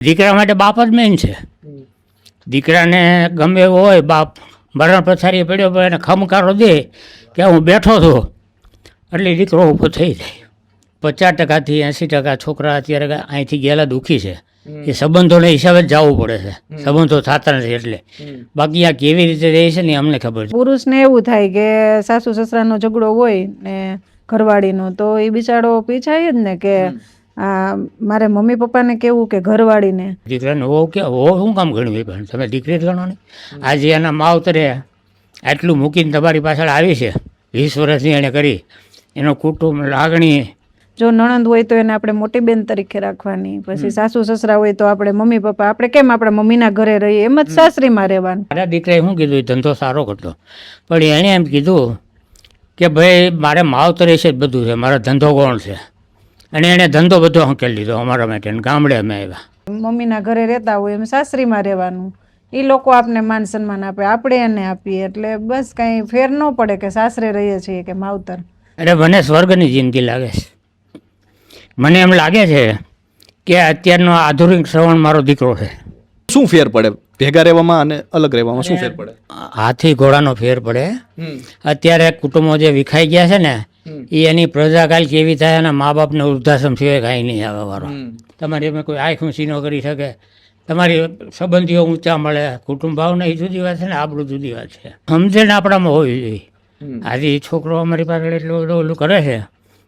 દીકરા માટે બાપ જ મેન છે. દીકરાને ગમે એવો હોય બાપ મરણ પથારી પડ્યો પણ એને ખમકારો દે કે હું બેઠો છું એટલે દીકરો ઊભો થઈ જાય. 50%થી 80% છોકરા અત્યારે અહીંથી ગયેલા દુઃખી છે. એ સંબંધોના હિસાબે જ જવું પડે છે. સંબંધો થતા નથી એટલે. બાકી આ કેવી રીતે રહે છે ને અમને ખબર છે. પુરુષને એવું થાય કે સાસુ સસરાનો ઝઘડો હોય ને ઘરવાળીનો તો એ બિચારો પીછાય જ ને કે મારે મમ્મી પપ્પાને કેવું કે ઘરવાળીને. દીકરાને વહુ કે વહુ શું કામ ગણવી પણ તમે દીકરી જ ગણો ને. આજે એના માવતરે આટલું મૂકીને તમારી પાછળ આવી છે 20 વર્ષની એણે કરી. એનો કુટુંબ લાગણી. જો નણંદ હોય તો એને આપણે મોટી બેન તરીકે રાખવાની, પછી સાસુ સસરા હોય તો આપણે મમ્મી પપ્પા, આપણે કેમ આપણા મમ્મીના ઘરે રહીએ એમ જ સાસરીમાં રહેવાનું. મારા દીકરાએ શું કીધું, ધંધો સારો કરતો પણ એણે એમ કીધું કે ભાઈ મારે માવતરે છે જ બધું છે, મારો ધંધો કોણ છે. અને એણે ધંધો બધો હંકેલી લીધો અમારા માટે. ગામડે અમે આવ્યા. મમ્મીના ઘરે રહેતા હોય એમ સાસરીમાં રહેવાનું. એ લોકો આપને માન સન્માન આપે, આપણે એને આપીએ, એટલે બસ કાંઈ ફેર ન પડે કે સાસરે રહીએ છીએ કે માવતર. અરે મને સ્વર્ગની જિંદગી લાગે છે. મને એમ લાગે છે કે અત્યારનો આધુનિક શ્રવણ મારો દીકરો છે. શું ફેર પડે ભેગા રહેવામાં અને અલગ રહેવામાં? શું ફેર પડે? હાથી ઘોડાનો ફેર પડે. અત્યારે કુટુંબો જે વિખાઈ ગયા છે ને એ એની પ્રજાકાલ કેવી થાય અને મા બાપને વૃદ્ધાશ્રમ સિવાય કાંઈ નહીં આવે વારો. તમારી એમાં કોઈ આંખ ઊંચી ન કરી શકે, તમારી સંબંધીઓ ઊંચા મળે, કુટુંબ ભાવના એ જુદી વાત છે ને આપણું જુદી વાત છે. સમજણ આપણામાં હોવી જોઈએ. આજે એ છોકરો અમારી પાસે એટલું ઓલું કરે છે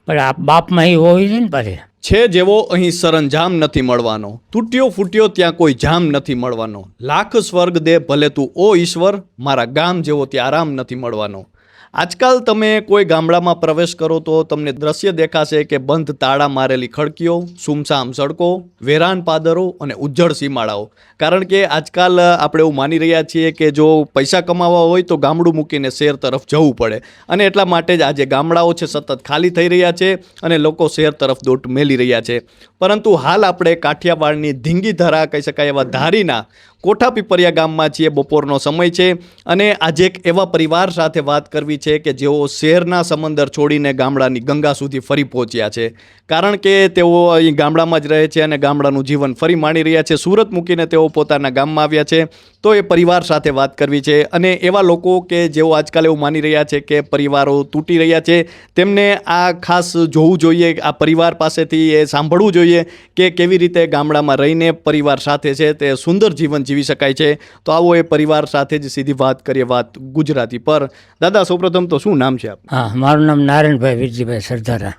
પણ આ બાપમાં એ હોવી છે ને પાછી. છે જેવો અહીં સરંજામ નથી મળવાનો, તૂટ્યો ફૂટ્યો ત્યાં કોઈ જામ નથી મળવાનો, લાખ સ્વર્ગ દે ભલે તું ઓ ઈશ્વર, મારા ગામ જેવો ત્યાં આરામ નથી મળવાનો. આજકાલ તમે કોઈ ગામડામાં પ્રવેશ કરો તો તમને દ્રશ્ય દેખાશે કે બંધ તાળા મારેલી ખડકીઓ, સુમસામ સડકો, વેરાન પાદરો અને ઉજ્જડ સીમાડાઓ. કારણ કે આજકાલ આપણે એવું માની રહ્યા છીએ કે જો પૈસા કમાવા હોય તો ગામડું મૂકીને શહેર તરફ જવું પડે, અને એટલા માટે જ આજે ગામડાઓ છે સતત ખાલી થઈ રહ્યા છે અને લોકો શહેર તરફ દોટ મેલી રહ્યા છે. પરંતુ હાલ આપણે કાઠિયાવાડની ધીંગી ધરા કહી શકાય એવા ધારીના કોઠાપીપરિયા ગામમાં છીએ. બપોરનો સમય છે અને આજે એક એવા પરિવાર સાથે વાત કરવી છે કે જેઓ શહેરના સમંદર છોડીને ગામડાની ગંગા સુધી ફરી પહોંચ્યા છે. કારણ કે તેઓ અહીં ગામડામાં જ રહે છે અને ગામડાનું જીવન ફરી માણી રહ્યા છે. સુરત મૂકીને તેઓ પોતાના ગામમાં આવ્યા છે. તો એ પરિવાર સાથે વાત કરવી છે. અને એવા લોકો કે જેઓ આજકાલ એવું માની રહ્યા છે કે પરિવારો તૂટી રહ્યા છે, તેમને આ ખાસ જોવું જોઈએ, આ પરિવાર પાસેથી એ સાંભળવું જોઈએ કે કેવી રીતે ગામડામાં રહીને પરિવાર સાથે છે તે સુંદર જીવન જીવી શકાય છે. તો આવો એ પરિવાર સાથે જ સીધી વાત કરીએ, વાત ગુજરાતી પર. દાદા સૌપ્રથમ તો શું નામ છે આપનું? હા, મારું નામ નારાયણભાઈ વિરજીભાઈ સરદારા.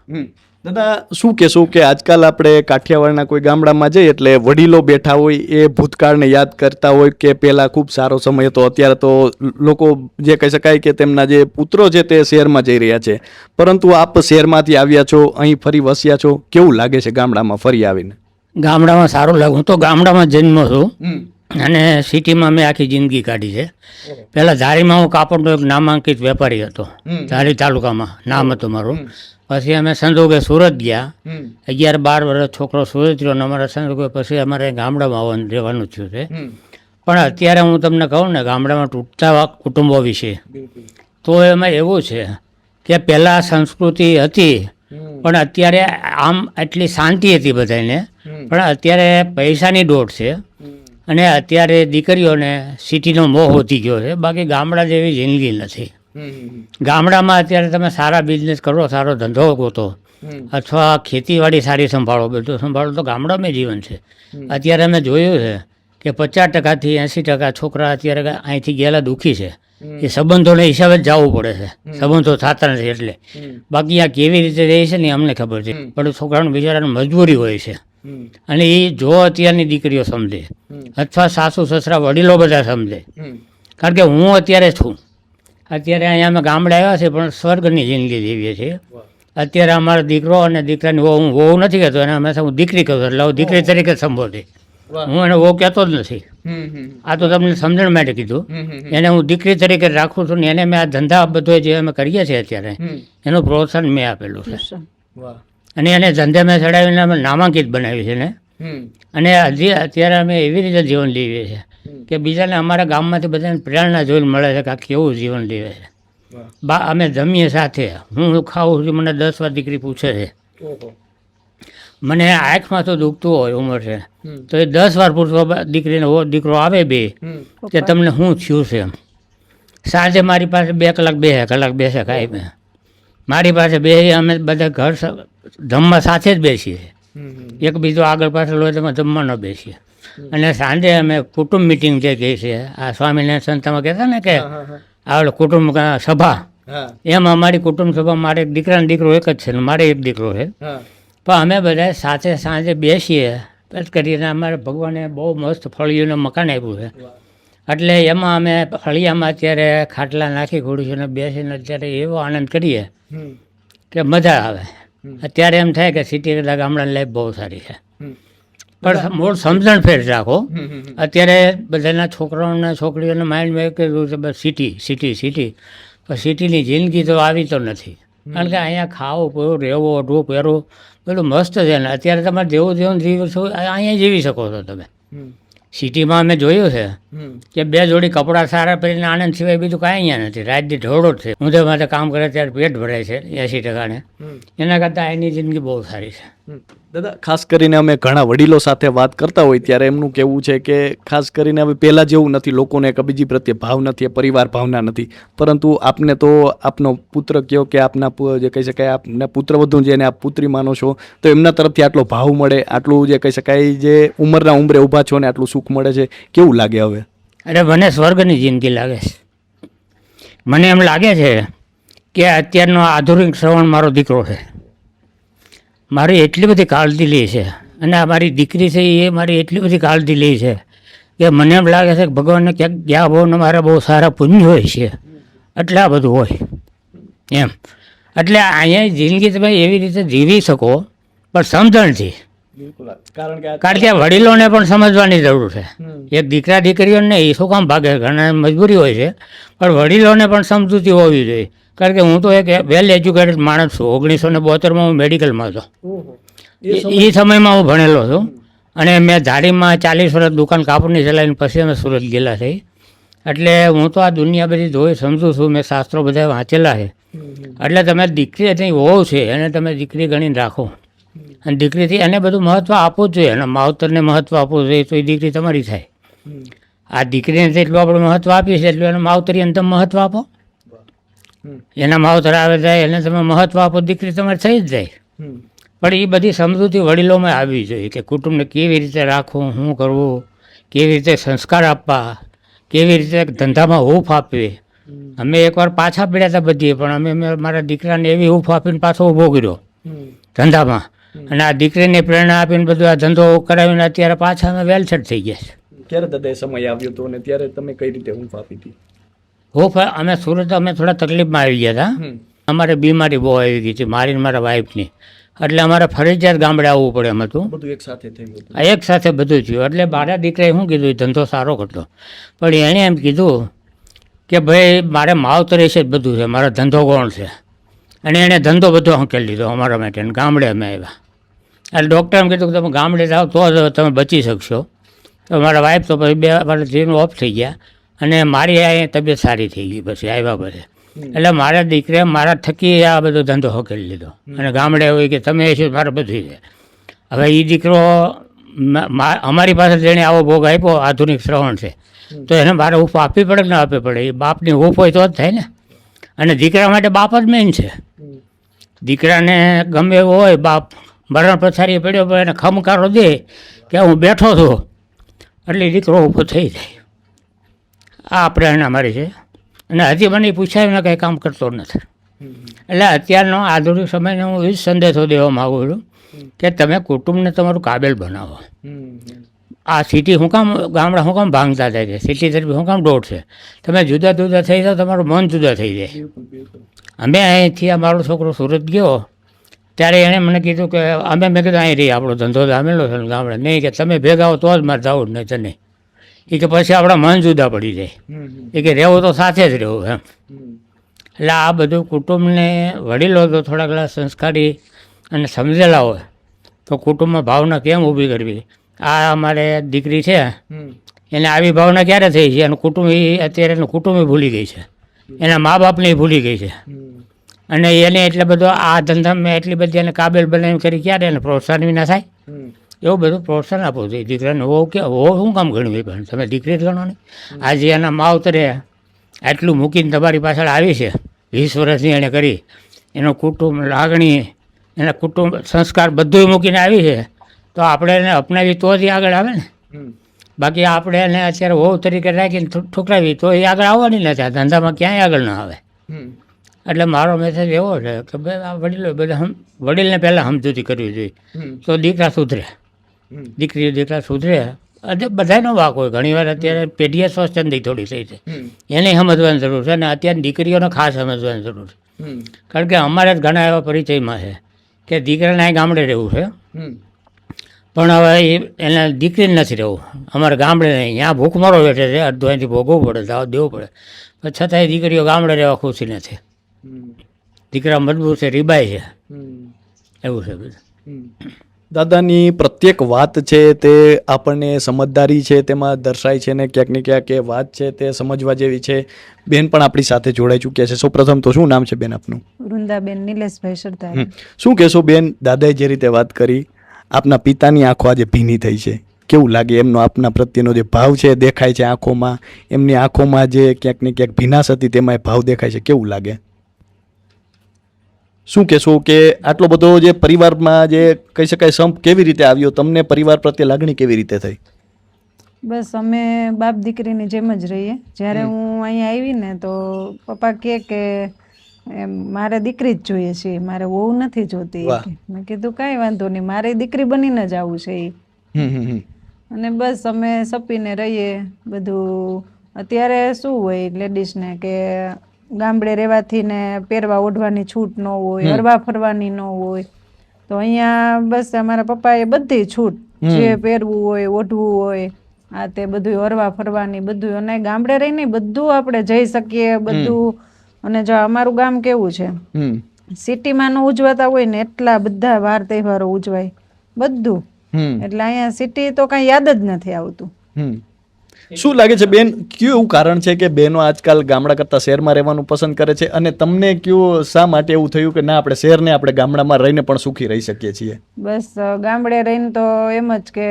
દાદા શું કહેશો કે આજકાલ આપણે કાઠિયાવાડના કોઈ ગામડામાં જઈએ એટલે વડીલો બેઠા હોય એ ભૂતકાળને યાદ કરતા હોય કે પહેલાં ખૂબ સારો સમય હતો, અત્યારે તો લોકો જે કહી શકાય કે તેમના જે પુત્રો છે તે શહેરમાં જઈ રહ્યા છે. પરંતુ આપ શહેરમાંથી આવ્યા છો, અહીં ફરી વસ્યા છો, કેવું લાગે છે ગામડામાં ફરી આવીને? ગામડામાં સારું લાગે. હું તો ગામડામાં જન્મ છું અને સિટીમાં મેં આખી જિંદગી કાઢી છે. પહેલાં ધારીમાં હું કાપડનો એક નામાંકિત વેપારી હતો. ધારી તાલુકામાં નામ હતું મારું. પછી અમે સંજોગે સુરત ગયા. 11-12 વર્ષ છોકરો સુરત રહ્યો અને અમારા સંજોગે પછી અમારે ગામડામાં આવવાનું રહેવાનું થયું છે. પણ અત્યારે હું તમને કહું ને ગામડામાં તૂટતા કુટુંબો વિશે તો એમાં એવું છે કે પહેલાં સંસ્કૃતિ હતી પણ અત્યારે આમ એટલી શાંતિ હતી બધાને, પણ અત્યારે પૈસાની દોટ છે અને અત્યારે દીકરીઓને સિટીનો મોહ વધી ગયો છે. બાકી ગામડા જેવી જિંદગી નથી. ગામડામાં અત્યારે તમે સારા બિઝનેસ કરો, સારો ધંધો ગોતો અથવા ખેતીવાડી સારી સંભાળો, બધું સંભાળો તો ગામડામાં જીવન છે. અત્યારે અમે જોયું છે કે 50%થી 80% છોકરા અત્યારે અહીંથી ગયેલા દુઃખી છે. એ સંબંધોના હિસાબે જ જવું પડે છે. સંબંધો થતા નથી એટલે. બાકી આ કેવી રીતે રહે છે ને અમને ખબર છે. પણ છોકરાનું બિચારાને મજબૂરી હોય છે. અને એ જો અત્યારની દીકરીઓ સમજે અથવા સાસુ સસરા વડીલો બધા સમજે. કારણ કે હું અત્યારે છું, અત્યારે અહીંયા અમે ગામડે આવ્યા છે પણ સ્વર્ગની જિંદગી જીવીએ છીએ. અત્યારે અમારો દીકરો અને દીકરાની હું વહુ નથી કહેતો, એને હંમેશા હું દીકરી કહું, એટલે હું દીકરી તરીકે સંબોધી. હું એને વહુ કહેતો જ નથી. આ તો તમને સમજણ માટે કીધું. એને હું દીકરી તરીકે રાખું છું ને એને મેં આ ધંધા બધો જે અમે કરીએ છીએ અત્યારે એનું પ્રોત્સાહન મેં આપેલું છે. અને એને ધંધે મેં ચડાવીને અમે નામાંકિત બનાવી છે ને. અને હજી અત્યારે અમે એવી રીતે જીવન જીવીએ છીએ કે બીજાને અમારા ગામમાંથી બધાને પ્રેરણા જોઈને મળે છે કે આ કેવું જીવન જીવે છે. અમે જમીએ સાથે, હું ખાઉં છું, મને 10 વાર દીકરી પૂછે છે. મને આંખમાં તો દુખતું હોય ઉંમર છે તો એ 10 વાર પૂછવા દીકરો આવે બે કે તમને શું થયું છે એમ. સાંજે મારી પાસે 2 કલાક બેસે કાંઈ મેં મારી પાસે બે અમે બધા ઘર જમવા સાથે જ બેસીએ એકબીજો આગળ પાછળ હોય તો જમવા ન બેસીએ અને સાંજે અમે કુટુંબ મિટિંગ જે કહે છે આ સ્વામિનારાયણ સંસ્થામાં કહેતા ને કે આપણે કુટુંબ સભા એમાં અમારી કુટુંબ સભા મારે એક દીકરાનો દીકરો એક જ છે ને મારે એક દીકરો છે પણ અમે બધા સાથે સાંજે બેસીએ પેટ કરીને અમારે ભગવાને બહુ મસ્ત ફળિયુંનું મકાન આપ્યું છે એટલે એમાં અમે ફળિયામાં અત્યારે ખાટલા નાખી ખોડીને બેસીને અત્યારે એવો આનંદ કરીએ કે મજા આવે. અત્યારે એમ થાય કે સિટી કરતાં ગામડાની લાઈફ બહુ સારી છે પણ મૂળ સમજણ ફેર રાખો. અત્યારે બધાના છોકરાઓને છોકરીઓને માઇન્ડમાં એક કર્યું છે બસ સિટી પણ સિટીની જિંદગી તો આવી તો નથી કારણ કે અહીંયા ખાવું પીવું રહેવું ઓઢવું પહેરવું બધું મસ્ત છે ને અત્યારે તમારે જેવું જીવો છો અહીંયા જીવી શકો છો તમે. સિટીમાં અમે જોયું છે કે 2 જોડી કપડાં સારા પહેરીને આનંદ સિવાય બીજું કાંઈ અહીંયા નથી. રાજથી ઢોળો જ છે. ઊંધે માથે કામ કરે ત્યારે પેટ ભરાય છે 80%. એના કરતાં અહીંની જિંદગી બહુ સારી છે. દાદા ખાસ કરીને અમે ઘણા વડીલો સાથે વાત કરતા હોય ત્યારે એમનું કહેવું છે કે ખાસ કરીને હવે પહેલાં જેવું નથી, લોકોને એકબીજી પ્રત્યે ભાવ નથી, પરિવાર ભાવના નથી, પરંતુ આપને તો આપનો પુત્ર કહો કે આપના જે કહી શકાય આપના પુત્રવધુ જેને આપ પુત્રી માનો છો તો એમના તરફથી આટલો ભાવ મળે, આટલું જે કહી શકાય જે ઉંમરના ઉંમરે ઊભા છો ને આટલું સુખ મળે છે, કેવું લાગે હવે? અરે મને સ્વર્ગની જિંદગી લાગે છે. મને એમ લાગે છે કે અત્યારનો આધુનિક શ્રવણ મારો દીકરો છે. મારી એટલી બધી કાળજી લે છે અને આ મારી દીકરી છે એ મારી એટલી બધી કાળજી લે છે કે મને એમ લાગે છે કે ભગવાનને ક્યાંક ગયા બહુ ને મારા બહુ સારા પુણ્ય હોય છે એટલે આ બધું હોય એમ. એટલે અહીંયા જિંદગી તમે એવી રીતે જીવી શકો પણ સમજણથી. કારણ કે વડીલોને પણ સમજવાની જરૂર છે. એક દીકરા દીકરીઓને એ શું કામ ભાગે, ઘણા મજબૂરી હોય છે પણ વડીલોને પણ સમજૂતી હોવી જોઈએ. કારણ કે હું તો એક વેલ એજ્યુકેટેડ માણસ છું. 1972માં હું મેડિકલમાં હતો. એ સમયમાં હું ભણેલો છું અને મેં ધારીમાં 40 વર્ષ દુકાન કાપડની ચલાવીને પછી અમે સુરત ગયેલા છે. એટલે હું તો આ દુનિયા બધી જોઈ સમજું છું. મેં શાસ્ત્રો બધા વાંચેલા છે. એટલે તમે દીકરી નહીં હોવ છે એને તમે દીકરી ગણીને રાખો અને દીકરીથી એને બધું મહત્ત્વ આપવું જ જોઈએ. અને માવતરને મહત્ત્વ આપવું જોઈએ તો એ દીકરી તમારી થાય. આ દીકરીને જેટલું આપણે મહત્ત્વ આપીએ છીએ એટલું એને માવતરીને તમે મહત્ત્વ આપો. એના માવતર આવે જાય એને તમે મહત્ત્વ આપો, દીકરી તમારે થઈ જ જાય. પણ એ બધી સમજૂતી વડીલોમાં આવવી જોઈએ કે કુટુંબને કેવી રીતે રાખવું, શું કરવું, કેવી રીતે સંસ્કાર આપવા, કેવી રીતે ધંધામાં હૂંફ આપવી. અમે એકવાર પાછા પડ્યા હતા બધીએ પણ અમે મારા દીકરાને એવી હૂંફ આપીને પાછો ઊભો કર્યો ધંધામાં અને આ દીકરીને પ્રેરણા આપીને બધું આ ધંધો કરાવીને અત્યારે પાછા અમે વેલસેટ થઈ ગયા છે. ક્યારે દાદા સમય આવ્યો હતો અને ત્યારે તમે કઈ રીતે હૂંફ આપી હતી? હૂંફ અમે સુરત અમે થોડા તકલીફમાં આવી ગયા હતા. અમારે બીમારી બહુ આવી ગઈ હતી મારી મારા વાઈફની. એટલે અમારે ફરજિયાત ગામડે આવવું પડે એમ હતું. બધું એક સાથે થયું? એક સાથે બધું થયું. એટલે મારા દીકરાએ શું કીધું, એ ધંધો સારો કરતો પણ એણે એમ કીધું કે ભાઈ મારે માવતરે છે જ બધું છે, મારો ધંધો કોણ છે. અને એણે ધંધો બધો હંકેલી લીધો અમારા માટે. ગામડે અમે આવ્યા એટલે ડૉક્ટરે એમ કીધું કે તમે ગામડે જાઓ તો જ તમે બચી શકશો. તો મારા વાઈફ તો પછી 2 વાર જીવન ઓફ થઈ ગયા અને મારી આ તબિયત સારી થઈ ગઈ પછી આવ્યા પછી. એટલે મારા દીકરે મારા થકી આ બધો ધંધો હકેલી લીધો અને ગામડે હોય કે તમે એ મારે બધું છે. હવે એ દીકરો અમારી પાસે જેણે આવો ભોગ આપ્યો આધુનિક શ્રવણ છે તો એને મારે હૂંફ આપવી પડે કે ના આપવી પડે? એ બાપની હૂંફ હોય તો જ થાય ને. અને દીકરા માટે બાપ જ મેઇન છે. દીકરાને ગમે એવો હોય બાપ મરણ પછાડી પડ્યો પણ એને ખમકારો દે કે હું બેઠો છું એટલે દીકરો ઊભો થઈ જાય. આ પ્રેરણા મારી છે અને હજી મને પૂછાયું ને કંઈ કામ કરતો નથી. એટલે અત્યારનો આધુનિક સમયને હું એ જ સંદેશો દેવા માગું છું કે તમે કુટુંબને તમારું કાબેલ બનાવો. આ સિટી શું કામ ગામડા શું કામ ભાંગતા જાય છે, સિટી તરફ શું કામ દોડ છે? તમે જુદા જુદા થઈ જાઓ તમારું મન જુદા થઈ જાય. અમે અહીંથી અમારો છોકરો સુરત ગયો ત્યારે એણે મને કીધું કે મેં કીધું અહીં રહી આપણો ધંધો આમેલો છે ગામડે. નહીં કે તમે ભેગા હો તો જ મારે જવું જ નહીં તને. એ કે પછી આપણા મન જુદા પડી જાય. એ કે રહેવું તો સાથે જ રહેવું એમ. એટલે આ બધું કુટુંબને વડીલો તો થોડા ઘણા સંસ્કારી અને સમજેલા હોય તો કુટુંબમાં ભાવના કેમ ઊભી કરવી. આ અમારે દીકરી છે એને આવી ભાવના ક્યારે થઈ છે? એનું કુટુંબ અત્યારે એનું કુટુંબ ભૂલી ગઈ છે, એના મા બાપને ભૂલી ગઈ છે અને એને એટલે બધો આ ધંધામાં એટલી બધી એને કાબેલ બનાવીને કરી ક્યારે એને પ્રોત્સાહન વિના થાય. એવું બધું પ્રોત્સાહન આપવું જોઈએ દીકરાને. વહુ કે વહુ શું કામ ગણવી પણ તમે દીકરી જ ગણો ને. આજે એના માવતરે આટલું મૂકીને તમારી પાછળ આવી છે, 20 વર્ષની એણે કરી, એનો કુટુંબ, લાગણી, એના કુટુંબ, સંસ્કાર બધું મૂકીને આવી છે, તો આપણે એને અપનાવી તો જ એ આગળ આવે ને. બાકી આપણે એને અત્યારે વહુ તરીકે રાખીને ઠુકરાવી તો એ આગળ આવવાની નથી. આ ધંધામાં ક્યાંય આગળ ન આવે. એટલે મારો મેસેજ એવો છે કે ભાઈ આ વડીલો બધા વડીલને પહેલાં સમજૂતી કરવી જોઈએ તો દીકરા સુધરે, દીકરા સુધરે. બધાનો વાંક હોય. ઘણીવાર અત્યારે પેઢીએ સ્વચ્છંદી થોડી થઈ છે, એને સમજવાની જરૂર છે. અને અત્યારે દીકરીઓને ખાસ સમજવાની જરૂર છે. કારણ કે અમારે જ ઘણા એવા પરિચયમાં છે કે દીકરાને અહીં ગામડે રહેવું છે, પણ હવે એને દીકરીને નથી રહેવું. અમારે ગામડે નહીં, ત્યાં ભૂખમરો બેઠે છે, અડધો અહીંથી ભોગવવું પડે, દાવ દેવું પડે, પણ છતાંય દીકરીઓ ગામડે રહેવા ખુશી નથી. દીકરા મજબૂત છે, રીબાઈ છે, એવું છે બધું. દાદાની પ્રત્યેક વાત છે તે આપણને સમજદારી છે તેમાં દર્શાય છે ને ક્યાંક ને ક્યાંક એ વાત છે તે સમજવા જેવી છે. બેન પણ આપણી સાથે જોડાઈ ચૂક્યા છે. સૌપ્રથમ તો શું નામ છે બેન આપનું? વૃંદાબેન નિલેશભાઈ સરદાર. શું કહેશો બેન, દાદાએ જે રીતે વાત કરી, આપના પિતાની આંખો આજે ભીની થઈ છે, કેવું લાગે? એમનો આપના પ્રત્યેનો જે ભાવ છે દેખાય છે આંખોમાં, એમની આંખોમાં જે ક્યાંક ને ક્યાંક ભીનાશ હતી તેમાં એ ભાવ દેખાય છે, કેવું લાગે? શું કહેશો કે આટલો બધો જે પરિવારમાં જે કહી શકાય સંપ કેવી રીતે આવ્યો? તમને પરિવાર પ્રત્યે લાગણી કેવી રીતે થઈ? બસ અમે બાપ દીકરીની જેમ જ રહીએ. જ્યારે હું અહીંયા આવી ને તો પપ્પા કે મારે દીકરી જ જોઈએ છે, મારે વહુ નથી જોતી. મેં કીધું કાંઈ વાંધો નહીં, મારે દીકરી બનીને જ આવું છે એ. અને બસ અમે સપીને રહીએ બધું. અત્યારે શું હોય લેડીઝને કે ગામડે રહેવાથી ને પહેરવા ઓઢવાની છૂટ ન હોય, હરવા ફરવાની ન હોય, તો અહીંયા બસ અમારા પપ્પાએ બધી છૂટ, જે પહેરવું હોય, ઓઢવું હોય, આ તે બધું હરવા ફરવાની બધું. અને ગામડે રહીને બધું આપણે જઈ શકીએ બધું. અને જો અમારું ગામ કેવું છે, સિટીમાં ન ઉજવાતા હોય ને એટલા બધા વાર તહેવારો ઉજવાય બધું. એટલે અહીંયા સિટી તો કઈ યાદ જ નથી આવતું. શું લાગે છે બેન, કયું એવું કારણ છે કે બહેનો આજકાલ ગામડા કરતાં શહેરમાં રહેવાનું પસંદ કરે છે? અને તમને કયું શા માટે એવું થયું કે ના આપણે શહેરને આપણે ગામડામાં રહીને પણ સુખી રહી શકીએ છીએ? બસ ગામડે રહીને તો એમ જ કે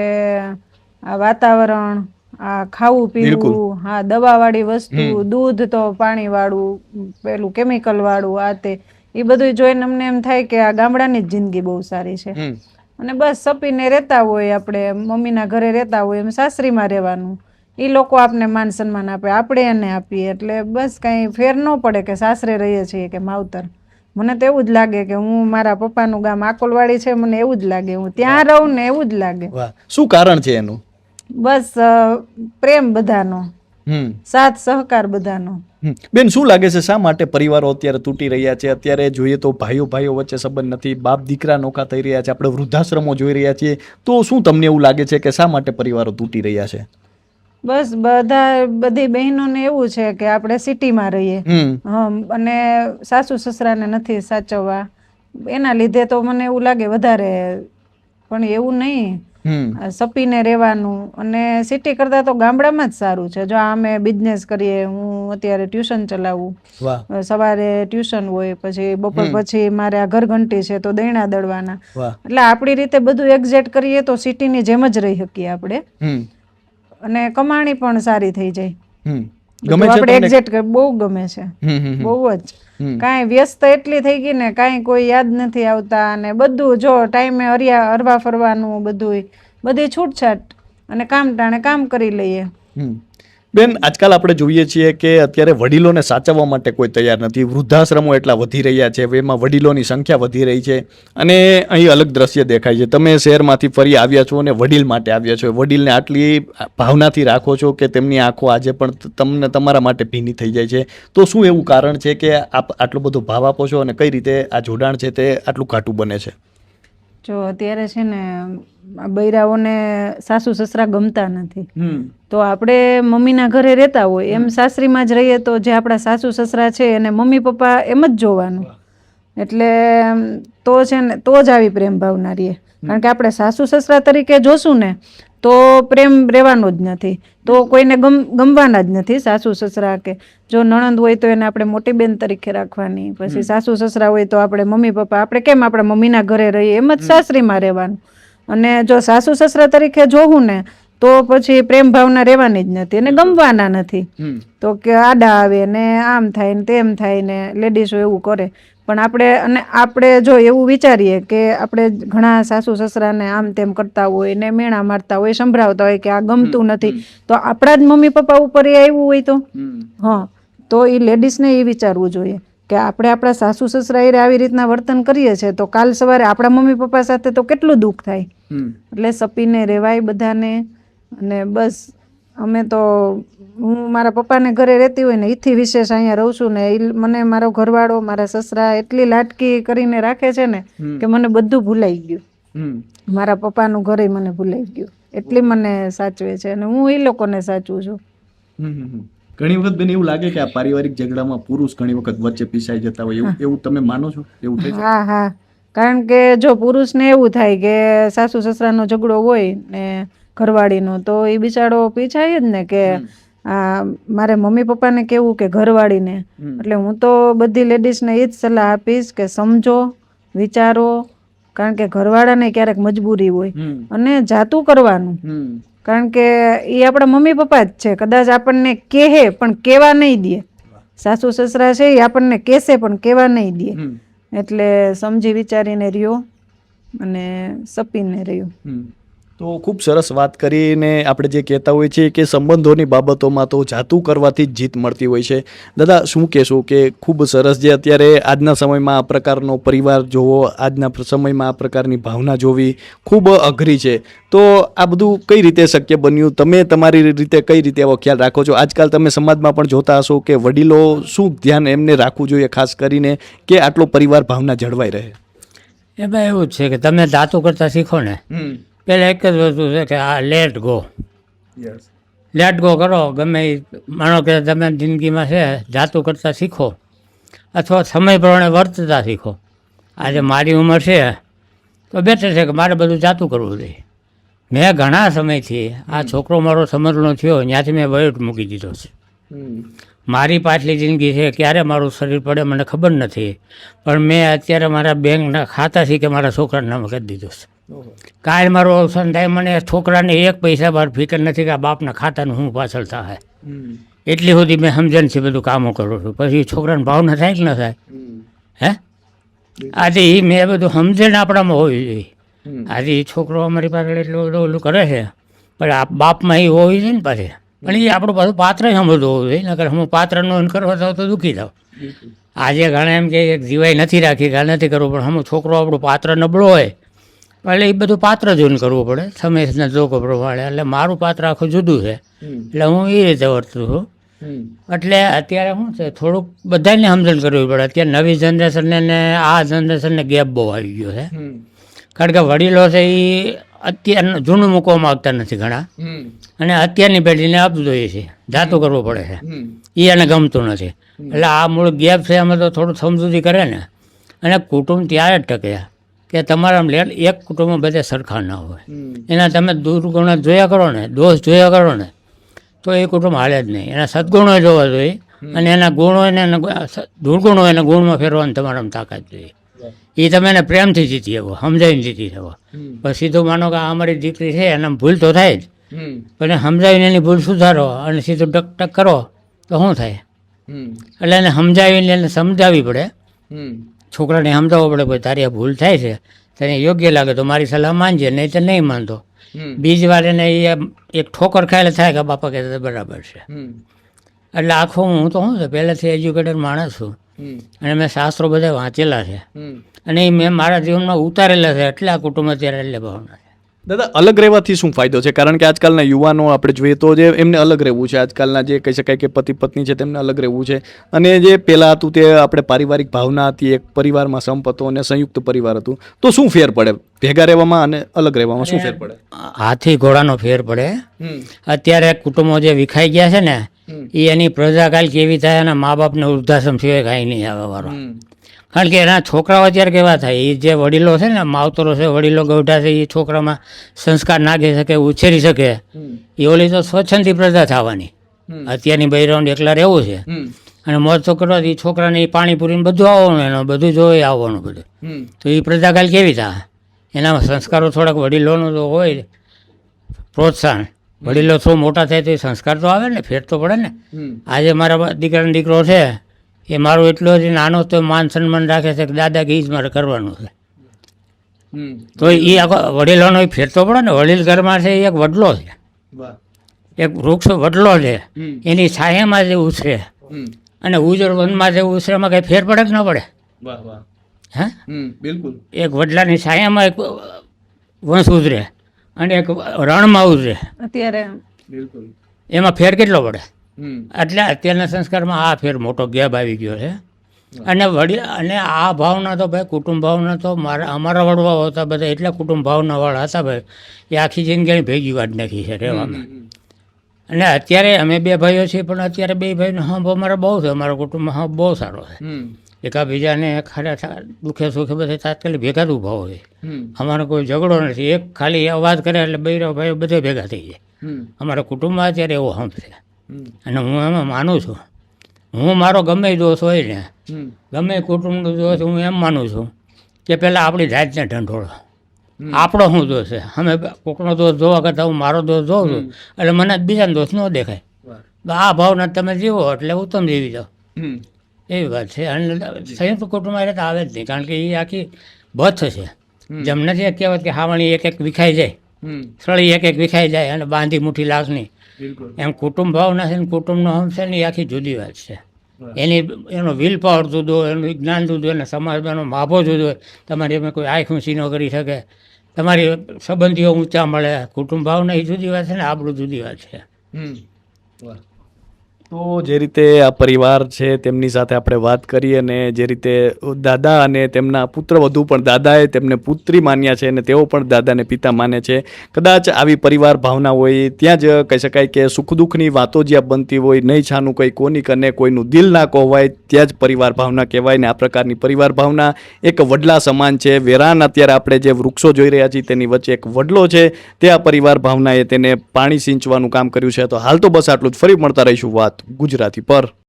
આ વાતાવરણ, આ ખાવું પીવું, હા દવાવાળી વસ્તુ, દૂધ તો પાણીવાળું, પેલું કેમિકલ વાળું, આ તે એ બધું જોઈને અમને એમ થાય કે આ ગામડાની જ જિંદગી બહુ સારી છે. અને બસ સપીને રહેતા હોય, આપણે મમ્મીના ઘરે રહેતા હોય એમ સાસરીમાં રહેવાનું. એ લોકો આપને માન સન્માન આપે, આપણે એને આપીએ. એટલે બસ કંઈ ફેર ન પડે કે સાસરે રહીએ છીએ કે માવતર. મને તો એવું જ લાગે કે હું મારા પપ્પાનું ગામ આકોલવાડી છે, મને એવું જ લાગે હું ત્યાં રહું ને એવું જ લાગે. શું કારણ છે એનું? બસ પ્રેમ બધાનો, સાથ સહકાર બધાનો. બેન શું લાગે છે શા માટે પરિવારો અત્યારે તૂટી રહ્યા છે? અત્યારે જોઈએ તો ભાઈઓ વચ્ચે સંબંધ નથી, બાપ દીકરા નોખા થઈ રહ્યા છે, આપણે વૃદ્ધાશ્રમો જોઈ રહ્યા છીએ. તો શું તમને એવું લાગે છે કે શા માટે પરિવારો તૂટી રહ્યા છે? બસ બધી બહેનોને એવું છે કે આપણે સિટીમાં રહીએ અને સાસુ સસરાને નથી સાચવવા, એના લીધે તો મને એવું લાગે વધારે. પણ એવું નહીં, સપીને રહેવાનું. અને સિટી કરતાં તો ગામડામાં જ સારું છે. જો અમે બિઝનેસ કરીએ, હું અત્યારે ટ્યુશન ચલાવું, સવારે ટ્યુશન હોય, પછી બપોર પછી મારે આ ઘરઘંટી છે તો દૈણા દળવાના. એટલે આપણી રીતે બધું એક્ઝેક્ટ કરીએ તો સિટીની જેમ જ રહી શકીએ આપણે. અને કમાણી પણ સારી થઈ જાય. આપણે એક્ઝેક્ટ બહુ ગમે છે, બહુ જ. કાંઈ વ્યસ્ત એટલી થઈ ગઈ ને, કાંઈ કોઈ યાદ નથી આવતા. અને બધું જો ટાઈમે હરવા ફરવાનું, બધી છૂટછાટ, અને કામ ટાણે કામ કરી લઈએ. બેન આજકાલ આપણે જોઈએ છીએ કે અત્યારે વડીલોને સાચવવા માટે કોઈ તૈયાર નથી. વૃદ્ધાશ્રમો એટલા વધી રહ્યા છે, એમાં વડીલોની સંખ્યા વધી રહી છે. અને અહીં અલગ દ્રશ્ય દેખાય છે. તમે શહેરમાંથી ફરી આવ્યા છો અને વડીલ માટે આવ્યા છો. વડીલને આટલી ભાવનાથી રાખો છો કે તેમની આંખો આજે પણ તમને તમારા માટે ભીની થઈ જાય છે. તો શું એવું કારણ છે કે આપ આટલો બધો ભાવ આપો છો અને કઈ રીતે આ જોડાણ છે તે આટલું ઘાટું બને છે? જો અત્યારે છે ને બૈરાઓને સાસુ સસરા ગમતા નથી, તો આપણે મમ્મીના ઘરે રહેતા હોય એમ સાસરીમાં જ રહીએ તો જે આપણા સાસુ સસરા છે એને મમ્મી પપ્પા એમ જ જોવાનું. એટલે તો છે ને તો જ આવી પ્રેમ ભાવના રહીએ. કારણ કે આપણે સાસુ સસરા તરીકે જોશું ને તો પ્રેમ રહેવાનો જ નથી, તો કોઈને ગમવાના જ નથી સાસુ સસરા. કે જો નણંદ હોય તો એને આપણે મોટી બેન તરીકે રાખવાની, પછી સાસુ સસરા હોય તો આપણે મમ્મી પપ્પા, આપણે કેમ આપણા મમ્મીના ઘરે રહીએ એમ જ સાસરીમાં રહેવાનું. અને જો સાસુ સસરા તરીકે જોવું ને તો પછી પ્રેમ ભાવના રહેવાની જ નથી, એને ગમવાના નથી. તો કે આડા આવે ને આમ થાય ને તેમ થાય ને લેડીઝો એવું કરે. પણ આપણે જો એવું વિચારીએ કે આપણે ઘણા સાસુ સસરાને આમ તેમ કરતા હોય ને મેણા મારતા હોય, સંભળાવતા હોય કે આ ગમતું નથી, તો આપણા જ મમ્મી પપ્પા ઉપર એ આવ્યું હોય તો તો એ લેડીઝને એ વિચારવું જોઈએ કે આપણે આપણા સાસુ સસરા એ આવી રીતના વર્તન કરીએ છીએ તો કાલ સવારે આપણા મમ્મી પપ્પા સાથે તો કેટલું દુઃખ થાય. એટલે સપીને રહેવાય બધાને. અને બસ અમે તો, હું મારા પપ્પાને ઘરે રહેતી હોય ને એથી વિશેષ અહીંયા રહું છું ને, મને મારો ઘરવાળો, મારા સસરા એટલી લાટકી કરીને રાખે છે ને કે મને બધું ભૂલાઈ ગયું. મારા પપ્પાનું ઘરે મને ભૂલાઈ ગયું, એટલી મને સાચવે છે અને હું એ લોકોને સાચવું છું. ઘણી વખત બેન એવું લાગે કે આ પારિવારિક ઝઘડામાં પુરુષ ઘણી વખત વચ્ચે પીસાઈ જતા હોય, એવું તમે માનો છો? એવું થાય? હા, કારણ કે જો પુરુષને એવું થાય કે સાસુ સસરાનો ઝઘડો હોય ને ઘરવાળીનો, તો એ બિચારો પીછાય જ ને કે મારે મમ્મી પપ્પાને કેવું કે ઘરવાળીને. એટલે હું તો બધી લેડીઝને એ જ સલાહ આપીશ કે સમજો, વિચારો, કારણ કે ઘરવાળાને ક્યારેક મજબૂરી હોય અને જાતું કરવાનું. કારણ કે એ આપણા મમ્મી પપ્પા જ છે, કદાચ આપણને કહે પણ કેવા નહીં દે. સાસુ સસરા છે એ આપણને કહેશે પણ કેવા નહીં દે. એટલે સમજી વિચારીને રહ્યો અને સપીને રહ્યો. તો ખૂબ સરસ વાત કરીને આપણે જે કહેતા હોઈએ છીએ કે સંબંધોની બાબતોમાં તો જાતું કરવાથી જ જીત મળતી હોય છે. દાદા, શું કહેશો કે ખૂબ સરસ, જે અત્યારે આજના સમયમાં આ પ્રકારનો પરિવાર જોવો, આજના સમયમાં આ પ્રકારની ભાવના જોવી ખૂબ અઘરી છે. તો આ બધું કઈ રીતે શક્ય બન્યું? તમે તમારી રીતે કઈ રીતે એવો ખ્યાલ રાખો છો? આજકાલ તમે સમાજમાં પણ જોતા હશો કે વડીલો શું ધ્યાન એમને રાખવું જોઈએ ખાસ કરીને કે આટલો પરિવાર ભાવના જળવાઈ રહે? એમાં એવું જ છે કે તમે જાતું કરતા શીખો ને, પહેલાં એક જ વસ્તુ છે કે આ લેટ ગો કરો. ગમે એ માનો કે તમે જિંદગીમાં છે જાતું કરતાં શીખો અથવા સમય પ્રમાણે વર્તતા શીખો. આજે મારી ઉંમર છે તો બેટર છે કે મારે બધું જાતું કરવું જોઈએ. મેં ઘણા સમયથી આ છોકરો મારો સમજણો થયો ત્યાંથી મેં વયોટ મૂકી દીધો છે. મારી પાછલી જિંદગી છે ક્યારે મારું શરીર પડે મને ખબર નથી, પણ મેં અત્યારે મારા બેંકના ખાતાથી કે મારા છોકરાનું નામ કરી દીધું છે. કાલ મારું અવસાન થાય, મને છોકરાને એક પૈસા બાર ફિકર નથી કે આ બાપના ખાતાનું હું પાછળ થાય. એટલી સુધી મેં સમજણથી બધું કામો કરું છું. પછી છોકરાને ભાવના થાય કે ન થાય? આજે એ મેં બધું સમજણ આપણામાં હોવી જોઈએ. આજે એ છોકરો અમારી પાસે એટલું બધું ઓલું કરે છે, પણ આ બાપમાં એ હોવી જોઈએ ને પાછી. પણ એ આપણું પાછું પાત્ર સમજવું હોવું જોઈએ, નકર હું પાત્રનો કરવા જાઉં તો દુઃખી થાવ. આજે ઘણા એમ કે જીવાય નથી રાખી કે નથી કરવું, પણ હું છોકરો આપણું પાત્ર નબળો હોય એટલે એ બધું પાત્ર જોઈને કરવું પડે સમયના જોકો પ્રમાણે. એટલે મારું પાત્ર આખું જુદું છે, એટલે હું એ રીતે વર્તું છું. એટલે અત્યારે શું છે, થોડુંક બધાને સમજણ કરવી પડે. અત્યારે નવી જનરેશનને ને આ જનરેશનને ગેપ બહુ આવી ગયો છે. કારણ કે વડીલો છે એ અત્યારનું જૂનું મૂકવા માગતા નથી ઘણા, અને અત્યારની પેઢીને આપવું જોઈએ છે, જાતું કરવું પડે છે, એ એને ગમતું નથી. એટલે આ મૂળ ગેપ છે, અમે તો થોડું સમજૂતી કરે ને. અને કુટુંબ ત્યારે જ ટકે કે તમારા એક કુટુંબમાં બધે સરખા ના હોય. એના તમે દુર્ગુણો જોયા કરો ને, દોષ જોયા કરો ને, તો એ કુટુંબ હાલે જ નહીં. એના સદગુણો જોવા જોઈએ અને એના ગુણો એને દુર્ગુણો એને ગુણમાં ફેરવાની તમારામાં તાકાત જોઈએ. એ તમે એને પ્રેમથી જીતી શકો, સમજાવીને જીતી શકો. પછી સીધું માનો કે આ અમારી દીકરી છે એને ભૂલ તો થાય જ, પણ સમજાવીને એની ભૂલ સુધારો અને સીધું ટક કરો તો શું થાય? એટલે એને સમજાવીને એને સમજાવવી પડે. છોકરાને સમજાવવો પડે ભાઈ તારી આ ભૂલ થાય છે, તને યોગ્ય લાગે તો મારી સલાહ માનજે, નહીં તો નહીં માનતો. બીજી વાર એને એ એક ઠોકર ખાયેલે થાય કે બાપા કહેતા બરાબર છે. એટલે આખું હું તો શું છે, પહેલેથી એજ્યુકેટેડ માણસ છું અને મેં શાસ્ત્રો બધા વાંચેલા છે અને એ મેં મારા જીવનમાં ઉતારેલા છે. એટલે આ કુટુંબ અત્યારે એટલે ભાવના છે. દાદા, અલગ રહેવાથી શું ફાયદો છે? કારણ કે આજકાલના યુવાનો આપણે જોઈએ તો જે એમને અલગ રહેવું છે, આજકાલના જે કહી શકાય કે પતિ પત્ની છે તેમને અલગ રહેવું છે, અને જે પહેલાં હતું તે આપણે પારિવારિક ભાવના હતી, એક પરિવારમાં સંપ હતો અને સંયુક્ત પરિવાર હતું, તો શું ફેર પડે ભેગા રહેવામાં અને અલગ રહેવામાં? શું ફેર પડે? હાથી ઘોડાનો ફેર પડે. અત્યારે કુટુંબો જે વિખાઈ ગયા છે ને, એ એની પ્રજાકાલ કેવી થાય અને મા બાપને વૃદ્ધાશ્રમ સિવાય કાંઈ નહીં આવે વારો. કારણ કે એના છોકરાઓ અત્યારે કેવા થાય એ જે વડીલો છે ને માવતરો છે વડીલો ગૌઢા છે એ છોકરામાં સંસ્કાર નાખી શકે ઉછેરી શકે એ ઓલી તો સ્વચ્છંદી પ્રજા થવાની અત્યારની બૈરાઉન્ડ એકલા રહેવું છે અને મોજ તો કરવાથી છોકરાને એ પાણી પૂરીને બધું આવવાનું એનું બધું જોઈ આવવાનું બધું તો એ પ્રજાકાલ કેવી થાય એનામાં સંસ્કારો થોડાક વડીલોનું તો હોય પ્રોત્સાહન વડીલો થોડું મોટા થાય તો એ સંસ્કાર તો આવે ને ફેર તો પડે ને આજે મારા દીકરાનો દીકરો છે એ મારો એટલો જ નાનો તો માન સન્માન રાખે છે કે દાદા કે ઈ જ મારે કરવાનું છે તો એ આખો વડીલોનો ફેર તો પડે ને વડીલ ઘરમાં છે એ એક વડલો છે એક વૃક્ષ વડલો છે એની છાયામાં જે ઉછરે અને ઉજળ વનમાં જે ઉછરેમાં કંઈ ફેર પડે કે ન પડે હે બિલકુલ એક વડલાની છાયામાં એક વંશ ઉતરે અને એક રણમાં ઉતરે અત્યારે બિલકુલ એમાં ફેર કેટલો પડે એટલે અત્યારના સંસ્કારમાં આ ફેર મોટો ગેપ આવી ગયો છે અને અને આ ભાવના તો ભાઈ કુટુંબ ભાવના તો અમારા વડવાઓ હતા બધા એટલા કુટુંબ ભાવનાવાળા હતા ભાઈ એ આખી જિંદગીની ભેગી વાત નાખી છે રહેવામાં અને અત્યારે અમે બે ભાઈઓ છીએ પણ અત્યારે બે ભાઈનો હંપ અમારા બહુ છે અમારા કુટુંબમાં હંપ બહુ સારો છે એકાબીજાને ખરા દુઃખે સુખે બધે તાત્કાલિક ભેગા જ ઊભા હોય અમારો કોઈ ઝઘડો નથી એક ખાલી અવાજ કરે એટલે બૈરા ભાઈઓ બધે ભેગા થઈ જાય અમારા કુટુંબમાં અત્યારે એવો હંપ છે અને હું એમાં માનું છું હું મારો ગમે દોષ હોય ને ગમે કુટુંબનો દોષ હું એમ માનું છું કે પહેલાં આપણી જાતને ઢંઢોળો આપણો શું દોષ છે અમે કોકનો દોષ જોવા કરતાં હું મારો દોષ જોઉં છું એટલે મને બીજાનો દોષ ન દેખાય તો આ ભાવના તમે જીવો એટલે ઉત્તમ જીવી જાઓ એવી વાત છે અને સંયુક્ત કુટુંબમાં રહેતા આવે જ નહીં કારણ કે એ આખી બથ છે જેમ નથી કહેવત કે હાવણી એક એક વિખાઈ જાય સળી એક એક વિખાઈ જાય અને બાંધી મુઠ્ઠી લાખની એમ કુટુંબ ભાવના છે ને કુટુંબનો હમ છે ને એ આખી જુદી વાત છે એનો વિલ પાવર જુદો એનું જ્ઞાન જુદું એને સમાજનો માભો જુદો હોય તમારી એમાં કોઈ આંખ ઊંચી ન કરી શકે તમારી સંબંધીઓ ઊંચા મળે કુટુંબ ભાવના એ જુદી વાત છે ને આપણું જુદી વાત છે તો જે રીતે આ પરિવાર છે તેમની સાથે આપણે વાત કરી અને જે રીતે દાદા અને તેમના પુત્ર વધુ પણ દાદાએ તેમને પુત્રી માન્યા છે અને તેઓ પણ દાદાને પિતા માને છે કદાચ આવી પરિવાર ભાવના હોય ત્યાં જ કહી શકાય કે સુખ દુઃખની વાતો જ્યાં બનતી હોય નહીં છાનું કંઈ કોની કને કોઈનું દિલ ના કહેવાય ત્યાં જ પરિવાર ભાવના કહેવાય ને આ પ્રકારની પરિવાર ભાવના એક વડલા સમાન છે વેરાન અત્યારે આપણે જે વૃક્ષો જોઈ રહ્યા છીએ તેની વચ્ચે એક વડલો છે તે આ પરિવાર ભાવનાએ તેને પાણી સિંચવાનું કામ કર્યું છે તો હાલ તો બસ આટલું જ ફરી મળતા રહીશું વાત ગુજરાતી પર।